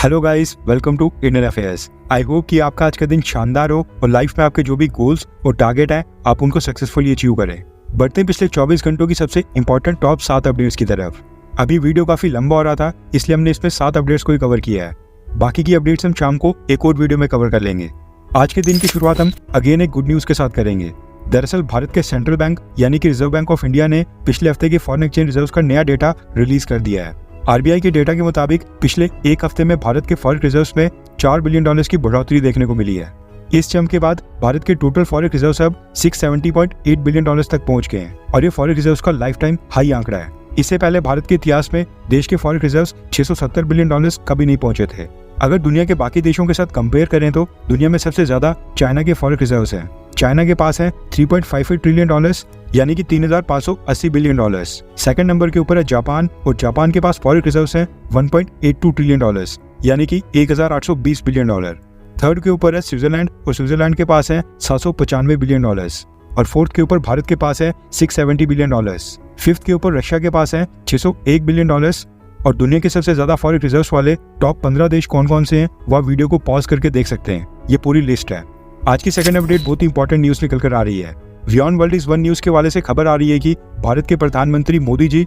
Hello guys, welcome to Indian affairs. I hope कि आपका आज का दिन शानदार हो और लाइफ में आपके जो भी गोल्स और टारगेट हैं आप उनको सक्सेसफुली अचीव करें। बढ़ते हैं पिछले 24 घंटों की सबसे इंपॉर्टेंट टॉप 7 अपडेट्स की तरफ। अभी वीडियो काफी लंबा हो रहा था, इसलिए हमने इसमें 7 अपडेट्स को ही कवर किया है। बाकी की अपडेट्स हम शाम को एक और वीडियो में कवर कर लेंगे। आज के दिन की शुरुआत हम अगेन एक गुड न्यूज के साथ करेंगे। दरअसल भारत के सेंट्रल बैंक यानी कि रिजर्व बैंक ऑफ इंडिया ने पिछले हफ्ते के फॉरेन एक्सचेंज रिजर्व्स का नया डेटा रिलीज कर दिया है। आरबीआई के डेटा के मुताबिक पिछले एक हफ्ते में भारत के फॉरेक्स रिजर्व्स में $4 बिलियन की बढ़ोतरी देखने को मिली है। इस जंप के बाद भारत के टोटल फॉरेक्स रिजर्व्स अब $670.8 बिलियन तक पहुंच गए हैं और ये फॉरेक्स रिजर्व्स का लाइफ टाइम हाई आंकड़ा है। इससे पहले भारत के इतिहास में देश के फॉरेक्स रिजर्व्स $670 बिलियन कभी नहीं पहुंचे थे। अगर दुनिया के बाकी देशों के साथ कंपेयर करें तो दुनिया में सबसे ज्यादा चाइना के फॉरेक्स रिजर्व्स हैं। चाइना के पास है $3.58 ट्रिलियन यानी कि $3,580 बिलियन। सेकंड नंबर के ऊपर है जापान और जापान के पास फॉरेक्स रिजर्व्स हैं $1.82 ट्रिलियन यानी कि $1,820 बिलियन। थर्ड के ऊपर है स्विट्जरलैंड और स्विट्जरलैंड के पास है $795 बिलियन और फोर्थ के ऊपर भारत के पास है $670 बिलियन। फिफ्थ के ऊपर रशिया के पास है $601 बिलियन और दुनिया के सबसे ज्यादा फॉरेक्स रिजर्व्स वाले टॉप 15 देश कौन कौन से हैं वह वीडियो को पॉज करके देख सकते हैं। ये पूरी लिस्ट है। आज की सेकंड अपडेट बहुत ही इंपॉर्टेंट न्यूज निकल कर आ रही है। Beyond world is one news के वाले से खबर आ रही है कि भारत के प्रधानमंत्री मोदी जी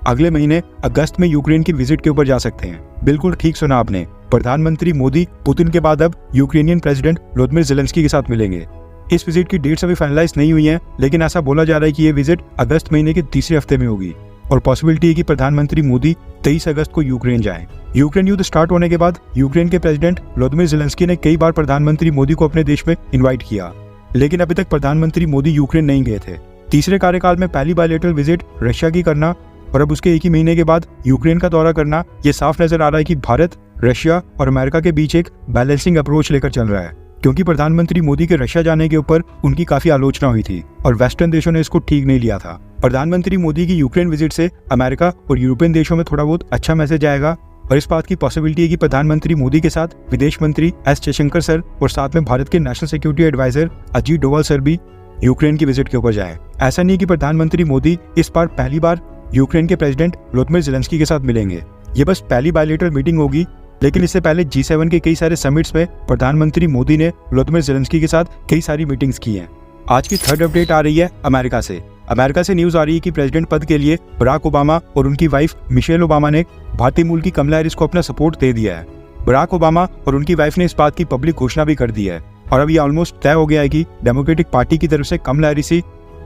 अगले महीने अगस्त में यूक्रेन की विजिट के ऊपर जा सकते हैं। बिल्कुल ठीक सुना आपने, प्रधानमंत्री मोदी पुतिन के बाद अब यूक्रेनियन प्रेसिडेंट व्लादिमीर ज़ेलेंस्की के साथ मिलेंगे। इस विजिट की डेट्स अभी फाइनलाइज नहीं हुई है, लेकिन ऐसा बोला जा रहा है कि ये विजिट अगस्त महीने के तीसरे हफ्ते में होगी और पॉसिबिलिटी है कि प्रधानमंत्री मोदी 23 अगस्त को यूक्रेन जाएं। यूक्रेन युद्ध स्टार्ट होने के बाद यूक्रेन के प्रेसिडेंट व्लादिमीर ज़ेलेंस्की ने कई बार प्रधानमंत्री मोदी को अपने देश में इनवाइट किया, लेकिन अभी तक प्रधानमंत्री मोदी यूक्रेन नहीं गए थे। तीसरे कार्यकाल में पहली बायलैटरल विजिट रशिया की करना और अब उसके एक ही महीने के बाद यूक्रेन का दौरा करना, ये साफ नजर आ रहा है कि भारत, रशिया और अमेरिका के बीच एक बैलेंसिंग अप्रोच लेकर चल रहा है। क्योंकि प्रधानमंत्री मोदी के रशिया जाने के ऊपर उनकी काफी आलोचना हुई थी और वेस्टर्न देशों ने इसको ठीक नहीं लिया था। प्रधानमंत्री मोदी की यूक्रेन विजिट से अमेरिका और यूरोपियन देशों में थोड़ा बहुत अच्छा मैसेज आएगा और इस बात की पॉसिबिलिटी है कि प्रधानमंत्री मोदी के साथ विदेश मंत्री एस जयशंकर सर और साथ में भारत के national security adviser Ajit Doval sir भी यूक्रेन की विजिट के ऊपर जाए। ऐसा नहीं कि प्रधानमंत्री मोदी इस बार पहली बार यूक्रेन के प्रेसिडेंट व्लादिमीर ज़ेलेंस्की के साथ मिलेंगे। ये बस पहली बायलैटरल मीटिंग होगी, लेकिन इससे पहले G7 के कई सारे समिट्स में प्रधानमंत्री मोदी ने व्लादिमीर ज़ेलेंस्की के साथ कई सारी मीटिंग्स की हैं। आज की थर्ड अपडेट आ रही है अमेरिका से। अमेरिका से न्यूज आ रही है कि प्रेसिडेंट पद के लिए बराक ओबामा और उनकी वाइफ मिशेल ओबामा ने भारतीय मूल की कमला हैरिस को अपना सपोर्ट दे दिया है। बराक ओबामा और उनकी वाइफ ने इस बात की पब्लिक घोषणा भी कर दी है और अब ये ऑलमोस्ट तय हो गया है कि डेमोक्रेटिक पार्टी की तरफ से कमला हैरिस ही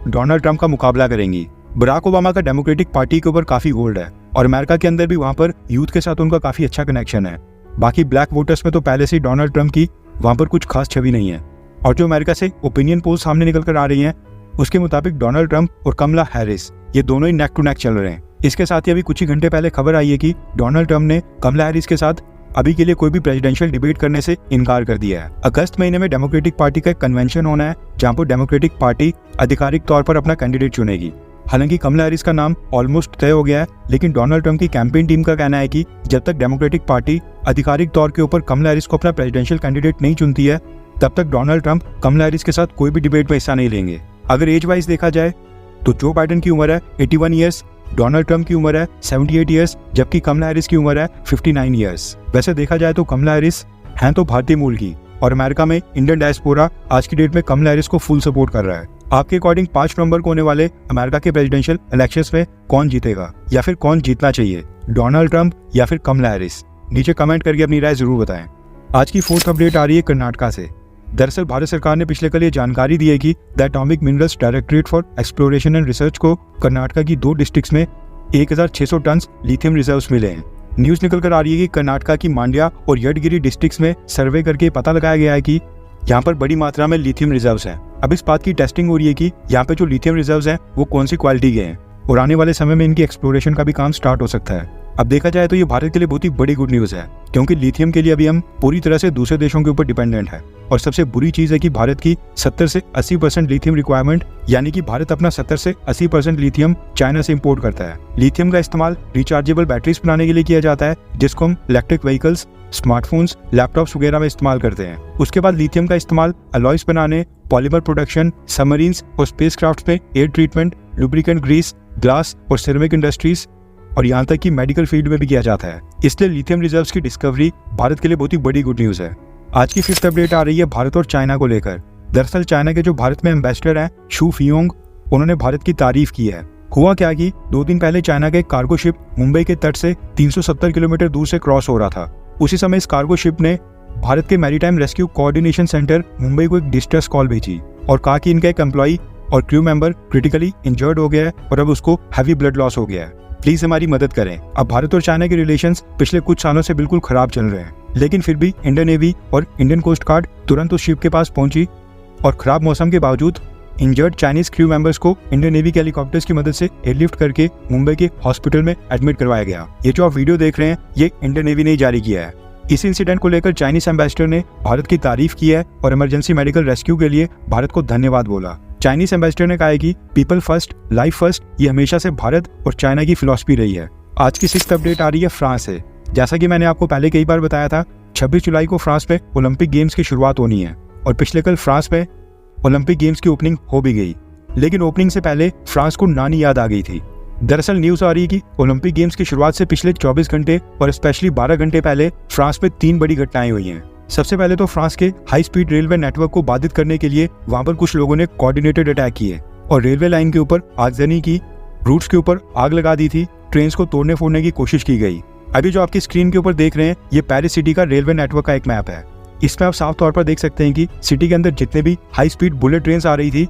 डोनाल्ड ट्रंप का मुकाबला करेंगी। बराक ओबामा का डेमोक्रेटिक पार्टी के ऊपर काफी होल्ड है और अमेरिका के अंदर भी वहाँ पर यूथ के साथ उनका काफी अच्छा कनेक्शन है। बाकी ब्लैक वोटर्स में तो पहले से डोनाल्ड ट्रंप की वहाँ पर कुछ खास छवि नहीं है और जो अमेरिका से ओपिनियन पोल सामने निकल कर आ रही हैं उसके मुताबिक डोनाल्ड ट्रंप और कमला हैरिस ये दोनों ही नेक टू नेक चल रहे हैं। इसके साथ ही अभी कुछ ही घंटे पहले खबर आई है कि डोनाल्ड ट्रंप ने कमला हैरिस के साथ अभी के लिए कोई भी प्रेसिडेंशियल डिबेट करने से इनकार कर दिया है। अगस्त महीने में डेमोक्रेटिक पार्टी का एक कन्वेंशन होना है जहाँ पर डेमोक्रेटिक पार्टी आधिकारिक तौर पर अपना कैंडिडेट चुनेगी। हालांकि कमला हैरिस का नाम ऑलमोस्ट तय हो गया है, लेकिन डोनाल्ड ट्रंप की कैंपेन टीम का कहना है कि जब तक डेमोक्रेटिक पार्टी आधिकारिक तौर के ऊपर कमला हैरिस को अपना प्रेसिडेंशियल कैंडिडेट नहीं चुनती है तब तक डोनाल्ड ट्रंप कमला हैरिस के साथ कोई भी डिबेट में हिस्सा नहीं लेंगे। अगर एज वाइज देखा जाए तो जो बाइडेन की उम्र है 81 ईयर्स, डोनाल्ड ट्रंप की उम्र है 78 ईयर्स, जबकि कमला हैरिस की उम्र है 59 ईयर्स। वैसे देखा जाए तो कमला हैरिस हैं तो भारतीय मूल की और अमेरिका में इंडियन डायस्पोरा आज की डेट में कमला हैरिस को फुल सपोर्ट कर रहा है। आपके अकॉर्डिंग 5 नवंबर को होने वाले अमेरिका के प्रेसिडेंशियल इलेक्शंस में कौन जीतेगा या फिर कौन जीतना चाहिए, डोनाल्ड ट्रंप या फिर कमला हैरिस? नीचे कमेंट करके अपनी राय जरूर बताएं। आज की फोर्थ अपडेट आ रही है कर्नाटका से। दरअसल भारत सरकार ने पिछले कल ये जानकारी दी है कि the atomic minerals directorate for exploration and research को कर्नाटका की 2 डिस्ट्रिक्ट्स में 1600 टन लिथियम रिजर्व्स मिले हैं। न्यूज निकल कर आ रही है कि कर्नाटका की मांड्या और यडगिरी डिस्ट्रिक्ट्स में सर्वे करके पता लगाया गया है कि यहाँ पर बड़ी मात्रा में लिथियम रिजर्व्स हैं। अब इस बात की टेस्टिंग हो रही है कि यहाँ पे जो लिथियम रिजर्व्स हैं वो कौन सी क्वालिटी के हैं और आने वाले समय में इनकी एक्सप्लोरेशन का भी काम स्टार्ट हो सकता है। अब देखा जाए तो ये भारत के लिए बहुत ही बड़ी गुड न्यूज है, क्योंकि लिथियम के लिए अभी हम पूरी तरह से दूसरे देशों के ऊपर डिपेंडेंट है और सबसे बुरी चीज है कि भारत की 70 से 80% लिथियम रिक्वायरमेंट, यानी कि भारत अपना 70 से 80% लिथियम चाइना से इंपोर्ट करता है। लिथियम का इस्तेमाल रिचार्जेबल बैटरीज बनाने के लिए किया जाता है, जिसको हम इलेक्ट्रिक व्हीकल्स, स्मार्टफोन्स, लैपटॉप्स वगैरह में इस्तेमाल करते हैं। उसके बाद लिथियम का इस्तेमाल अलॉयस बनाने, पॉलीमर प्रोडक्शन, सबमरीन्स और स्पेसक्राफ्ट में air treatment, lubricant grease, glass और सिरेमिक इंडस्ट्रीज और यहाँ तक कि मेडिकल फील्ड में भी किया जाता है। इसलिए लिथियम रिजर्व्स की डिस्कवरी भारत के लिए बहुत ही बड़ी गुड न्यूज़ है। आज की 5th अपडेट आ रही है भारत और चाइना को लेकर। दरअसल चाइना के जो भारत में एम्बेसडर हैं शू फियोंग, उन्होंने भारत की तारीफ की है। हुआ क्या कि 2 दिन पहले चाइना का एक कार्गो शिप मुंबई के तट से 370 किलोमीटर दूर से क्रॉस हो रहा था। उसी समय इस कार्गो शिप ने भारत के maritime rescue coordination centre Mumbai को एक डिस्ट्रेस कॉल भेजी और कहा कि इनका एक एम्प्लॉई और क्रू मेंबर क्रिटिकली इंजर्ड हो गया है और अब उसको हैवी ब्लड लॉस हो गया है, प्लीज हमारी मदद करें। अब भारत और चाइना के रिलेशंस पिछले कुछ सालों से बिल्कुल खराब चल रहे हैं, लेकिन फिर भी इंडियन नेवी और इंडियन कोस्ट गार्ड तुरंत उस शिप के पास पहुंची और खराब मौसम के बावजूद इंजर्ड चाइनीज क्रू मेंबर्स को इंडियन नेवी के हेलीकॉप्टर्स की मदद से एयरलिफ्ट करके मुंबई के हॉस्पिटल में एडमिट करवाया गया। ये जो आप वीडियो देख रहे हैं ये इंडियन नेवी ने जारी किया है। इस इंसिडेंट को लेकर चाइनीज एम्बेसडर ने भारत की तारीफ की है और इमरजेंसी मेडिकल रेस्क्यू के लिए भारत को धन्यवाद बोला। चाइनीज एम्बेसडर ने कहा है कि पीपल फर्स्ट, लाइफ फर्स्ट ये हमेशा से भारत और चाइना की फिलॉसफी रही है। आज की 6th अपडेट आ रही है फ्रांस से। जैसा कि मैंने आपको पहले कई बार बताया था, 26 जुलाई को फ्रांस में ओलंपिक गेम्स की शुरुआत होनी है और पिछले कल फ्रांस में ओलंपिक गेम्स की ओपनिंग हो भी गई, लेकिन ओपनिंग से पहले फ्रांस को नानी याद आ गई थी। दरअसल न्यूज आ रही है कि ओलंपिक गेम्स की शुरुआत से पिछले 24 घंटे और स्पेशली 12 घंटे पहले फ्रांस में 3 बड़ी घटनाएं हुई हैं। सबसे पहले तो फ्रांस के हाई स्पीड रेलवे नेटवर्क को बाधित करने के लिए वहां पर कुछ लोगों ने कोऑर्डिनेटेड अटैक किए और रेलवे लाइन के ऊपर आगजनी की, रूट्स के ऊपर आग लगा दी थी, ट्रेन को तोड़ने फोड़ने की कोशिश की गई। अभी जो आपकी स्क्रीन के ऊपर देख रहे हैं ये पेरिस सिटी का रेलवे नेटवर्क का एक मैप है। इसमें आप साफ तौर पर देख सकते हैं कि सिटी के अंदर जितने भी हाई स्पीड बुलेट ट्रेन आ रही थी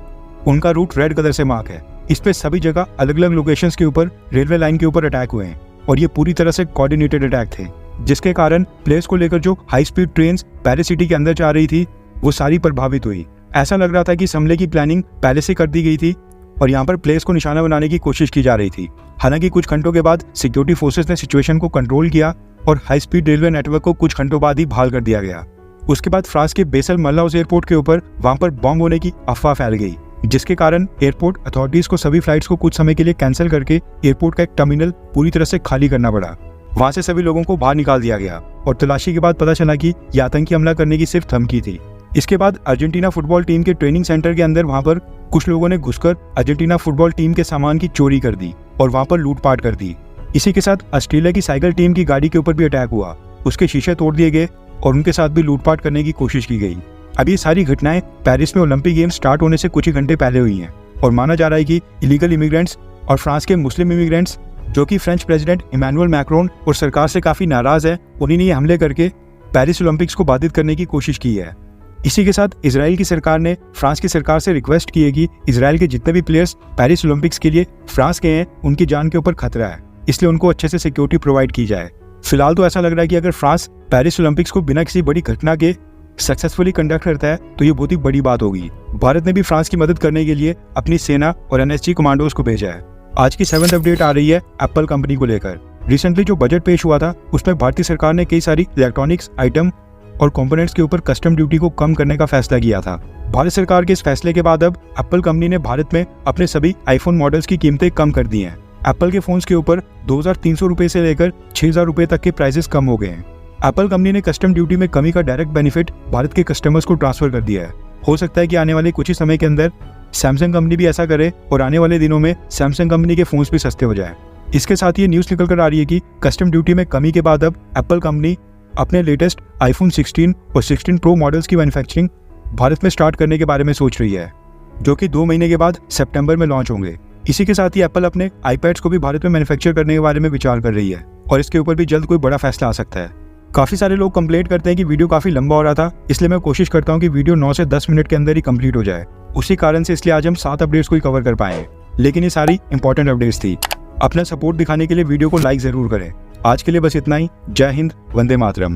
उनका रूट रेड कलर से मार्क है। इस पे सभी जगह अलग अलग लोकेशंस के ऊपर रेलवे लाइन के ऊपर अटैक हुए हैं और ये पूरी तरह से कोऑर्डिनेटेड अटैक थे, जिसके कारण प्लेस को लेकर जो high speed train Paris city के अंदर जा रही थी वो सारी प्रभावित हुई। ऐसा लग रहा था कि इस हमले की प्लानिंग पहले से कर दी गई थी और यहाँ पर प्लेस को निशाना बनाने की कोशिश की जा रही थी। हालांकि कुछ घंटों के बाद सिक्योरिटी फोर्सेस ने सिचुएशन को कंट्रोल किया और हाई स्पीड रेलवे नेटवर्क को कुछ घंटों बाद ही बहाल कर दिया गया। उसके बाद फ्रांस के बेसल मल्लाउस एयरपोर्ट के ऊपर वहां पर बॉम्ब होने की अफवाह फैल गई, जिसके कारण एयरपोर्ट अथॉरिटीज को सभी फ्लाइट्स को कुछ समय के लिए कैंसिल करके एयरपोर्ट का एक टर्मिनल पूरी तरह से खाली करना पड़ा। वहां से सभी लोगों को बाहर निकाल दिया गया और तलाशी के बाद पता चला कि यह आतंकी हमला करने की सिर्फ धमकी थी। इसके बाद अर्जेंटीना फुटबॉल टीम के ट्रेनिंग सेंटर के अंदर वहां पर कुछ लोगों ने घुसकर अर्जेंटीना फुटबॉल टीम के सामान की चोरी कर दी और वहां पर लूटपाट कर दी। इसी के साथ ऑस्ट्रेलिया की साइकिल टीम की गाड़ी के ऊपर भी अटैक हुआ, उसके शीशे तोड़ दिए गए और उनके साथ भी लूटपाट करने की कोशिश की गई। अब ये सारी घटनाएं पेरिस में ओलंपिक गेम्स स्टार्ट होने से कुछ ही घंटे पहले हुई हैं और माना जा रहा है कि इलीगल इमिग्रेंट्स और फ्रांस के मुस्लिम इमिग्रेंट्स जो कि फ्रेंच प्रेसिडेंट इमैनुअल मैक्रोन और सरकार से काफी नाराज है, उन्हीं ने ये हमले करके पेरिस ओलंपिक्स को बाधित करने की कोशिश की है। इसी के साथ इजराइल की सरकार ने फ्रांस की सरकार से रिक्वेस्ट की है कि इजराइल के जितने भी प्लेयर्स पेरिस ओलंपिक्स के लिए फ्रांस गए हैं उनकी जान के ऊपर खतरा है, इसलिए उनको अच्छे से सिक्योरिटी प्रोवाइड की जाए। फिलहाल तो ऐसा लग रहा है कि अगर फ्रांस पेरिस ओलंपिक्स को बिना किसी बड़ी घटना के सक्सेसफुली कंडक्ट करता है तो ये बहुत ही बड़ी बात होगी। भारत ने भी फ्रांस की मदद करने के लिए अपनी सेना और एनएसजी कमांडोज को भेजा है। आज की 7th अपडेट आ रही है एप्पल कंपनी को लेकर। रिसेंटली जो बजट पेश हुआ था उसमें भारतीय सरकार ने कई सारी इलेक्ट्रॉनिक्स आइटम और कंपोनेंट्स के ऊपर कस्टम ड्यूटी को कम करने का फैसला किया था। भारत सरकार के इस फैसले के बाद अब एप्पल कंपनी ने भारत में अपने सभी आईफोन मॉडल्स की कीमतें कम कर दी हैं। एप्पल के फोन्स के ऊपर 2300 रुपए से लेकर 6000 रुपए तक के प्राइसेस कम हो गए हैं। एप्पल कंपनी ने कस्टम ड्यूटी में कमी का डायरेक्ट बेनिफिट भारत के कस्टमर्स को ट्रांसफर कर दिया है। हो सकता है कि आने वाले कुछ ही समय के अंदर सैमसंग कंपनी भी ऐसा करे और आने वाले दिनों में सैमसंग कंपनी के फोन्स भी सस्ते हो जाए। इसके साथ ये न्यूज़ निकल कर आ रही है कि कस्टम ड्यूटी में कमी के बाद अब एप्पल कंपनी अपने लेटेस्ट आईफोन 16 और 16 प्रो मॉडल्स की मैन्युफैक्चरिंग भारत में स्टार्ट करने के बारे में सोच रही है, जो कि 2 महीने के बाद सितंबर में लॉन्च होंगे। इसी के साथ ही एप्पल अपने आईपैड्स को भी भारत में मैन्युफैक्चर करने के बारे में विचार कर रही है और इसके ऊपर भी जल्द कोई बड़ा फैसला आ सकता है। काफ़ी सारे लोग कंप्लेंट करते हैं कि वीडियो काफ़ी लंबा हो रहा था, इसलिए मैं कोशिश करता हूँ कि वीडियो 9 से 10 मिनट के अंदर ही कंप्लीट हो जाए। उसी कारण से इसलिए आज हम 7 अपडेट्स को ही कवर कर पाए, लेकिन ये सारी इंपॉर्टेंट अपडेट्स थी। अपना सपोर्ट दिखाने के लिए वीडियो को लाइक ज़रूर करें। आज के लिए बस इतना ही। जय हिंद, वंदे मातरम।